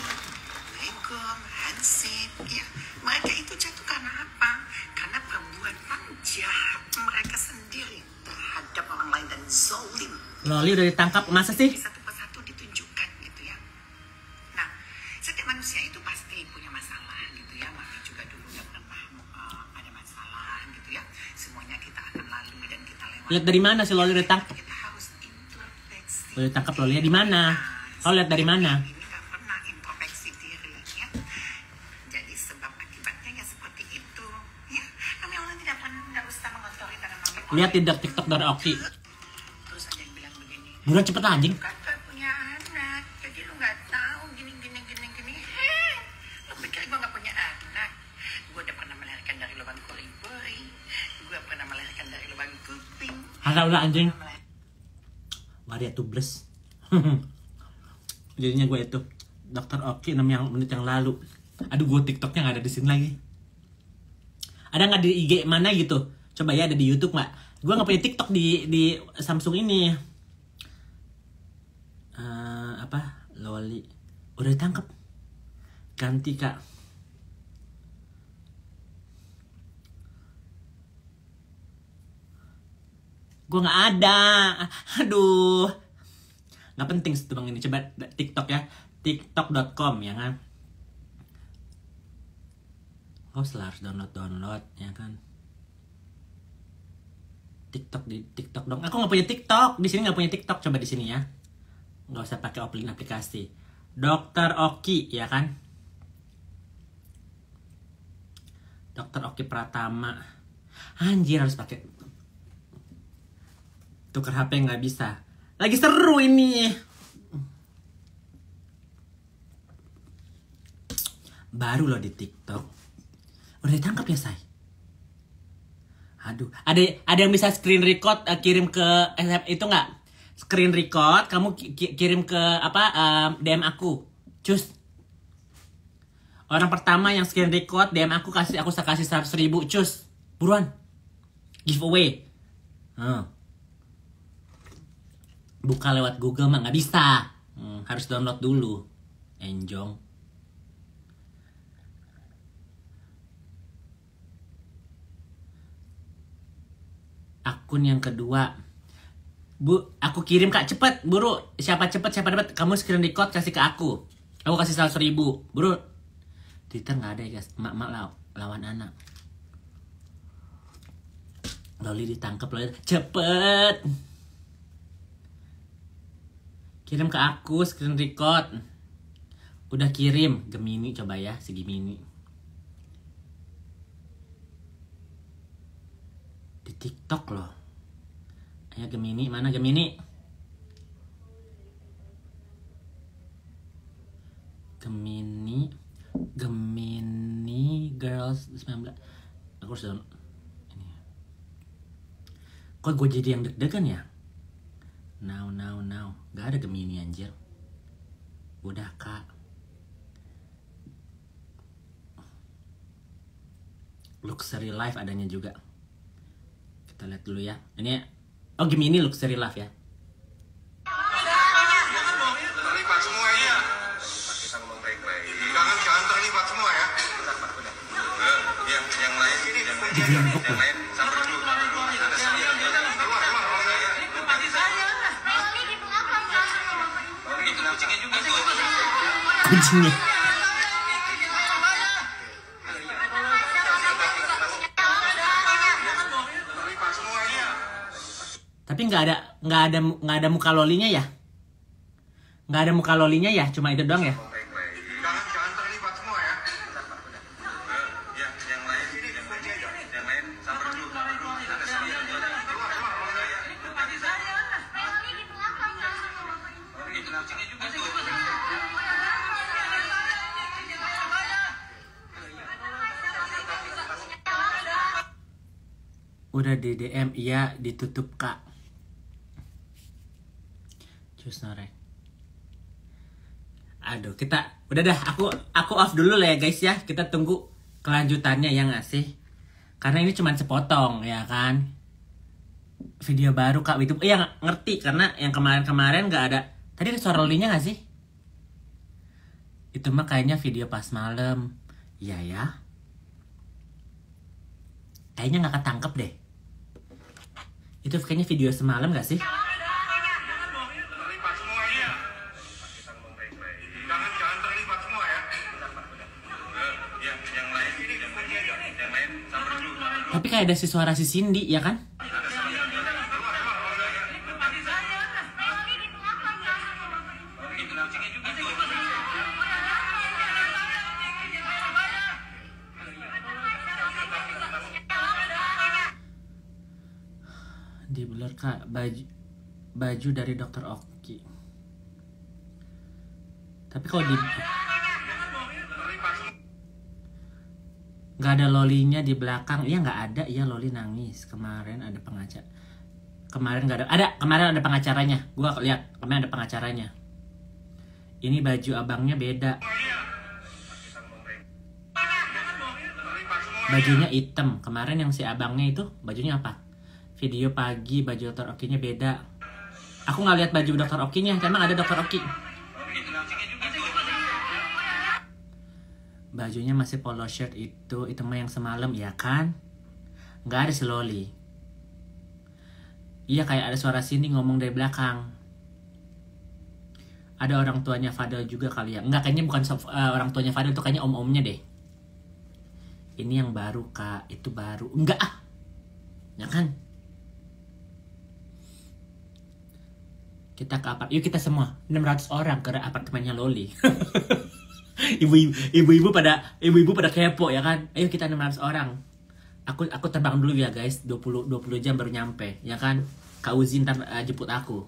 Wegom, Hansip, ya. Mereka itu jatuh karena apa? Karena perbuatan jahat mereka sendiri terhadap orang lain dan zolim. Loli udah ditangkap, masa sih? Satu persatu ditunjukkan gitu ya. Nah, setiap manusia itu pasti punya masalah gitu ya. Mami juga dulu gak pernah ada masalah gitu ya. Semuanya kita akan lalui dan kita lewati. Lihat dari mana si Loli udah ditangkap? Kita harus introspeksi. Udah ditangkap Loli di mana? Kau lihat dari mana? Ini gak pernah introspeksi diri ya. Jadi sebab akibatnya ya seperti itu ya. Kami orang tidak pernah, tidak usah mengotori tangan Mami. Lihat tidak TikTok dari Oki. Terus ada yang bilang begini, Buruan cepet lah anjing. kagak punya anak, jadi lu nggak tahu gini. Lu pikir gue nggak punya anak? Gue udah pernah melahirkan dari lubang kori-kori, gue pernah melahirkan dari lubang kuping. Harap udah anjing. Melahirkan Arya Tubles. Jadinya gue itu Dr. Oki 6 menit yang lalu. Aduh, gue TikToknya nggak ada di sini lagi. Ada nggak di IG mana gitu? Coba ya, ada di YouTube nggak? Gue nggak punya TikTok di Samsung ini. Apa? Loli. Udah ditangkap. Ganti kak. Gue nggak ada. Aduh. Nggak penting sih bang ini. Coba TikTok ya. TikTok.com ya kan. Oh, harus download ya kan. TikTok di TikTok dong. Aku nggak punya TikTok. Di sini nggak punya TikTok. Coba di sini ya. Nggak usah pakai offline aplikasi. Dr. Oki ya kan. Dr. Oki Pratama. Anjir, harus pakai tukar HP nggak bisa. Lagi seru ini. Baru loh di TikTok. Udah ditangkap ya, say? Aduh, ada yang bisa screen record kirim ke itu nggak? Screen record, kamu kirim ke DM aku. Cus. Orang pertama yang screen record DM aku kasih 100.000, cus. Buruan. Giveaway. Buka lewat Google mah nggak bisa. Harus download dulu. Enjong. Akun yang kedua. Bu, aku kirim kak, cepet, buru. Siapa dapat? Kamu screen record kasih ke aku. Aku kasih 100.000, buru. Twitter nggak ada ya guys. Mak lawan anak. Loli ditangkap, Loli. Cepet. Kirim ke aku screen record. Udah kirim. Gemini coba ya, si Gemini. Di TikTok loh. Ayo Gemini, mana Gemini? Gemini Girls 19. Aku harus download ini. Kok gue jadi yang deg-degan ya? Now. Gak ada Gemini anjir. Udah kak. Luxury Life adanya juga. Kita lihat dulu ya. Ini Gemini Luxury Life ya. Terlibat semua ini ya. Kita ngomong baik-baik. Jangan terlibat semua ya. Yang lain sampai dulu. Ada saya keluar. Itu kucingnya juga tuh. Kucingnya. Tapi nggak ada muka lolinya ya? Nggak ada muka lolinya ya? Cuma itu doang ya? Jangan terlibat semua ya. Yang lain sampai dulu. Ada saya keluar. Itu kucingnya juga tuh. Udah di DM, iya ditutup kak. Cus norek. Aduh, udah dah, aku off dulu lah ya guys ya. Kita tunggu kelanjutannya ya nggak sih? Karena ini cuma sepotong ya kan. Video baru kak itu, iya ngerti karena yang kemarin nggak ada. Tadi ada suara lolinya nggak sih? Itu mah kayaknya video pas malam. Iya ya. Kayaknya nggak ketangkep deh. Itu kayaknya video semalam gak sih? Terlibat semua ini ya. Jangan terlibat semua ya. Yang lain sampai dulu. Tapi kayak ada suara si Cindy ya kan? Itu kucingnya juga tuh. Di blur kak, baju dari Dr. Oki. Tapi kalau di nggak ada lolinya di belakang, iya nggak ada, iya loli nangis kemarin ada pengacara. Kemarin nggak ada. Kemarin ada pengacaranya. Gua lihat kemarin ada pengacaranya. Ini baju abangnya beda. Bajunya hitam. Kemarin yang si abangnya itu bajunya apa? Video pagi baju Dr. Oki-nya beda. Aku nggak lihat baju Dr. Oki-nya. Emang ada Dr. Oki? Bajunya masih polo shirt itu mah yang semalam ya kan? Nggak ada si Loli. Iya kayak ada suara Cindy ngomong dari belakang. Ada orang tuanya Fadel juga kali ya. Enggak, kayaknya bukan orang tuanya Fadel, itu kayaknya om-omnya deh. Ini yang baru kak, itu baru. Enggak ah, ya kan? Kita ke apartemen, yuk kita semua 600 orang ke apartemennya Loli. Ibu-ibu pada kepo ya kan? Ayo kita 600 orang. Aku terbang dulu ya guys, 20 jam baru nyampe, ya kan? Kak Uzi ntar jemput aku.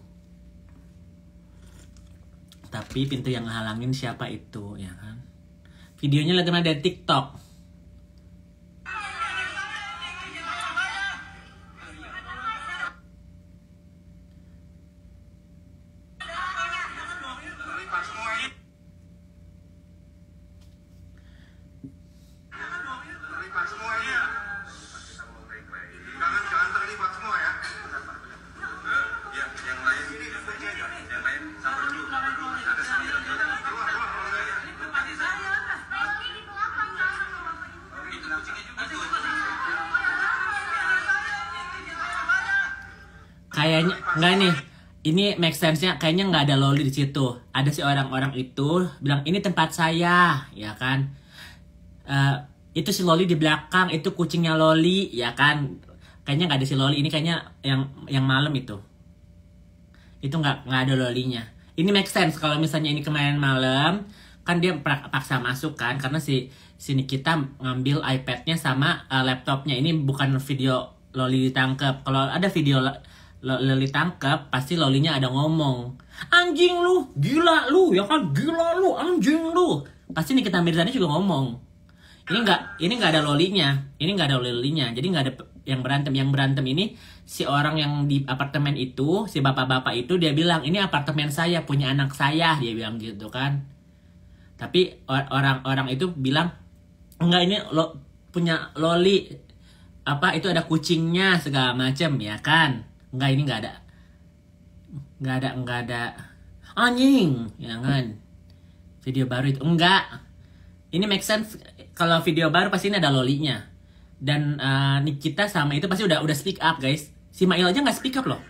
Tapi pintu yang ngehalangin siapa itu, ya kan? Videonya lagi ada di TikTok. Kayaknya enggak nih. Ini make sense-nya kayaknya nggak ada Loli di situ. Ada si orang-orang itu bilang ini tempat saya, ya kan? Itu si Loli di belakang, itu kucingnya Loli, ya kan? Kayaknya nggak ada si Loli. Ini kayaknya yang malam itu. Itu nggak ada Lolinya. Ini make sense kalau misalnya ini kemarin malam kan dia paksa masuk kan karena sini kita ngambil iPad-nya sama laptopnya. Ini bukan video Loli ditangkap. Kalau ada video Loli tangkap, pasti Lolinya ada ngomong, anjing lu, gila lu, ya kan, gila lu, anjing lu. Pasti Nikita Mirzani juga ngomong. Ini nggak ada Lolinya, jadi nggak ada yang berantem. Yang berantem ini si orang yang di apartemen itu, si bapak-bapak itu dia bilang ini apartemen saya, punya anak saya, dia bilang gitu kan. Tapi orang-orang itu bilang enggak, ini punya Loli, apa itu ada kucingnya segala macem, ya kan. Enggak, ini enggak ada anjing, ya kan. Video baru itu enggak. Ini make sense kalau video baru pasti ini ada Lolinya. Dan Nikita sama itu pasti udah speak up guys. Si Mail aja nggak speak up loh.